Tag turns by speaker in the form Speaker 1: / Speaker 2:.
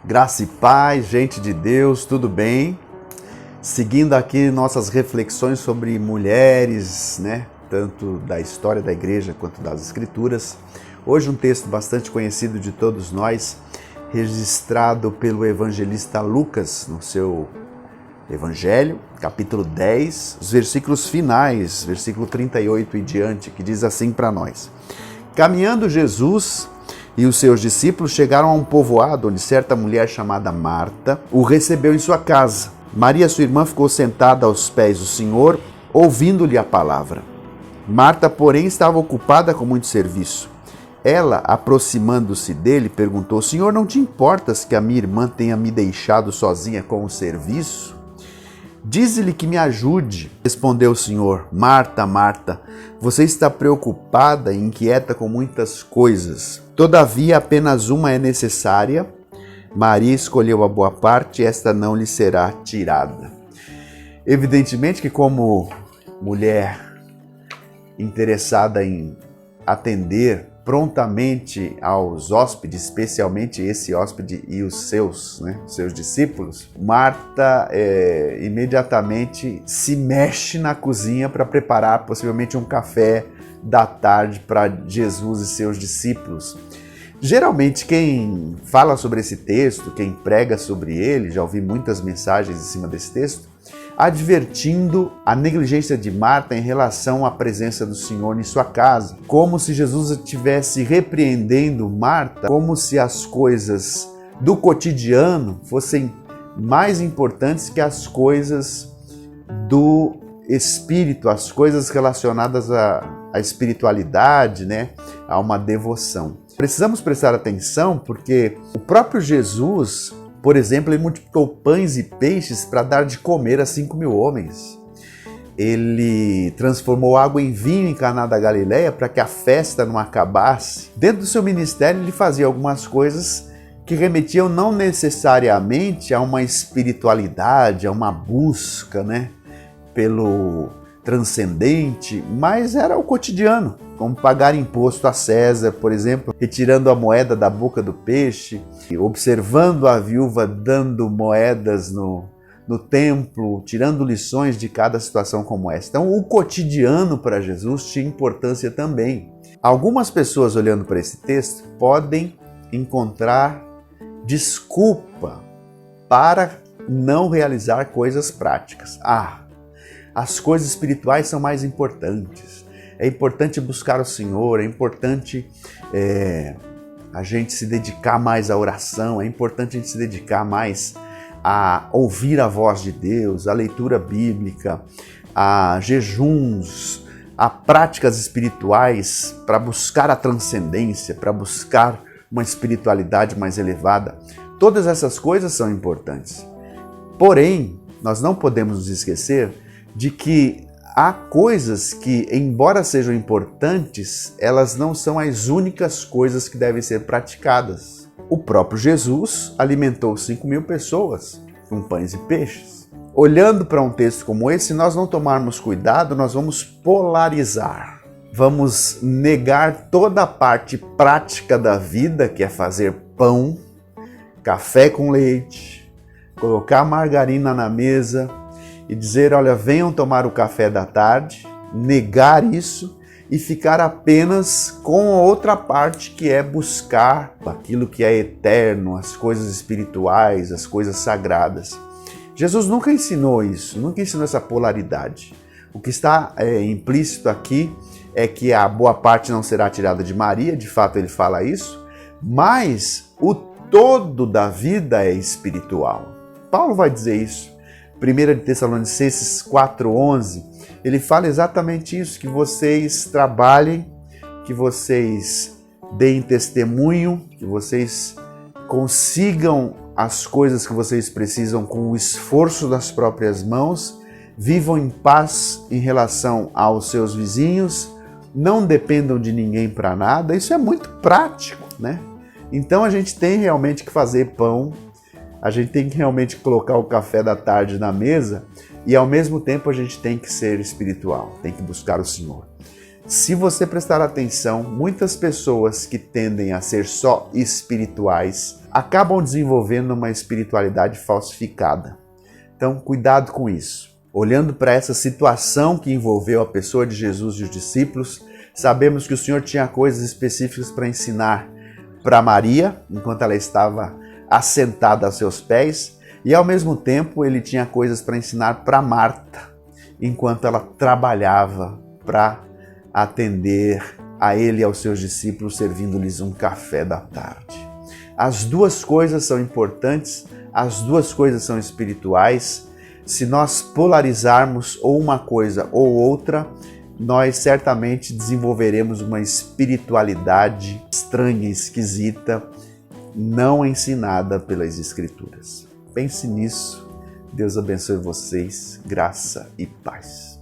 Speaker 1: Graça e paz, gente de Deus, tudo bem? Seguindo aqui nossas reflexões sobre mulheres, tanto da história da igreja quanto das escrituras. Hoje um texto bastante conhecido de todos nós, registrado pelo evangelista Lucas no seu Evangelho, capítulo 10, os versículos finais, versículo 38 e diante, que diz assim para nós: Caminhando Jesus e os seus discípulos chegaram a um povoado onde certa mulher chamada Marta o recebeu em sua casa. Maria, sua irmã, ficou sentada aos pés do Senhor, ouvindo-lhe a palavra. Marta, porém, estava ocupada com muito serviço. Ela, aproximando-se dele, perguntou: Senhor, não te importas que a minha irmã tenha me deixado sozinha com o serviço? Dize-lhe que me ajude. Respondeu o Senhor: Marta, Marta, você está preocupada e inquieta com muitas coisas. Todavia, apenas uma é necessária. Maria escolheu a boa parte e esta não lhe será tirada. Evidentemente que, como mulher interessada em atender prontamente aos hóspedes, especialmente esse hóspede e os seus discípulos, Marta imediatamente se mexe na cozinha para preparar possivelmente um café da tarde para Jesus e seus discípulos. Geralmente quem fala sobre esse texto, quem prega sobre ele, já ouvi muitas mensagens em cima desse texto, advertindo a negligência de Marta em relação à presença do Senhor em sua casa, como se Jesus estivesse repreendendo Marta, como se as coisas do cotidiano fossem mais importantes que as coisas do Espírito, as coisas relacionadas à espiritualidade, a uma devoção. Precisamos prestar atenção porque o próprio Jesus, por exemplo, ele multiplicou pães e peixes para dar de comer a 5.000 homens. Ele transformou água em vinho em Caná da Galileia para que a festa não acabasse. Dentro do seu ministério, ele fazia algumas coisas que remetiam não necessariamente a uma espiritualidade, a uma busca, pelo transcendente, mas era o cotidiano, como pagar imposto a César, por exemplo, retirando a moeda da boca do peixe, observando a viúva dando moedas no templo, tirando lições de cada situação como essa. Então, o cotidiano para Jesus tinha importância também. Algumas pessoas, olhando para esse texto, podem encontrar desculpa para não realizar coisas práticas. As coisas espirituais são mais importantes. É importante buscar o Senhor, é importante a gente se dedicar mais à oração, é importante a gente se dedicar mais a ouvir a voz de Deus, a leitura bíblica, a jejuns, a práticas espirituais para buscar a transcendência, para buscar uma espiritualidade mais elevada. Todas essas coisas são importantes. Porém, nós não podemos nos esquecer de que há coisas que, embora sejam importantes, elas não são as únicas coisas que devem ser praticadas. O próprio Jesus alimentou 5.000 pessoas com pães e peixes. Olhando para um texto como esse, se nós não tomarmos cuidado, nós vamos polarizar. Vamos negar toda a parte prática da vida, que é fazer pão, café com leite, colocar margarina na mesa e dizer, olha, venham tomar o café da tarde, negar isso e ficar apenas com a outra parte, que é buscar aquilo que é eterno, as coisas espirituais, as coisas sagradas. Jesus nunca ensinou isso, nunca ensinou essa polaridade. O que está implícito aqui é que a boa parte não será tirada de Maria, de fato ele fala isso, mas o todo da vida é espiritual. Paulo vai dizer isso. 1 Tessalonicenses 4,11, ele fala exatamente isso, que vocês trabalhem, que vocês deem testemunho, que vocês consigam as coisas que vocês precisam com o esforço das próprias mãos, vivam em paz em relação aos seus vizinhos, não dependam de ninguém para nada. Isso é muito prático, Então a gente tem realmente que fazer pão, a gente tem que realmente colocar o café da tarde na mesa e ao mesmo tempo a gente tem que ser espiritual, tem que buscar o Senhor. Se você prestar atenção, muitas pessoas que tendem a ser só espirituais acabam desenvolvendo uma espiritualidade falsificada. Então, cuidado com isso. Olhando para essa situação que envolveu a pessoa de Jesus e os discípulos, sabemos que o Senhor tinha coisas específicas para ensinar para Maria, enquanto ela estava assentada a seus pés, e ao mesmo tempo ele tinha coisas para ensinar para Marta, enquanto ela trabalhava para atender a ele e aos seus discípulos, servindo-lhes um café da tarde. As duas coisas são importantes, as duas coisas são espirituais. Se nós polarizarmos ou uma coisa ou outra, nós certamente desenvolveremos uma espiritualidade estranha, esquisita, não ensinada pelas Escrituras. Pense nisso. Deus abençoe vocês. Graça e paz.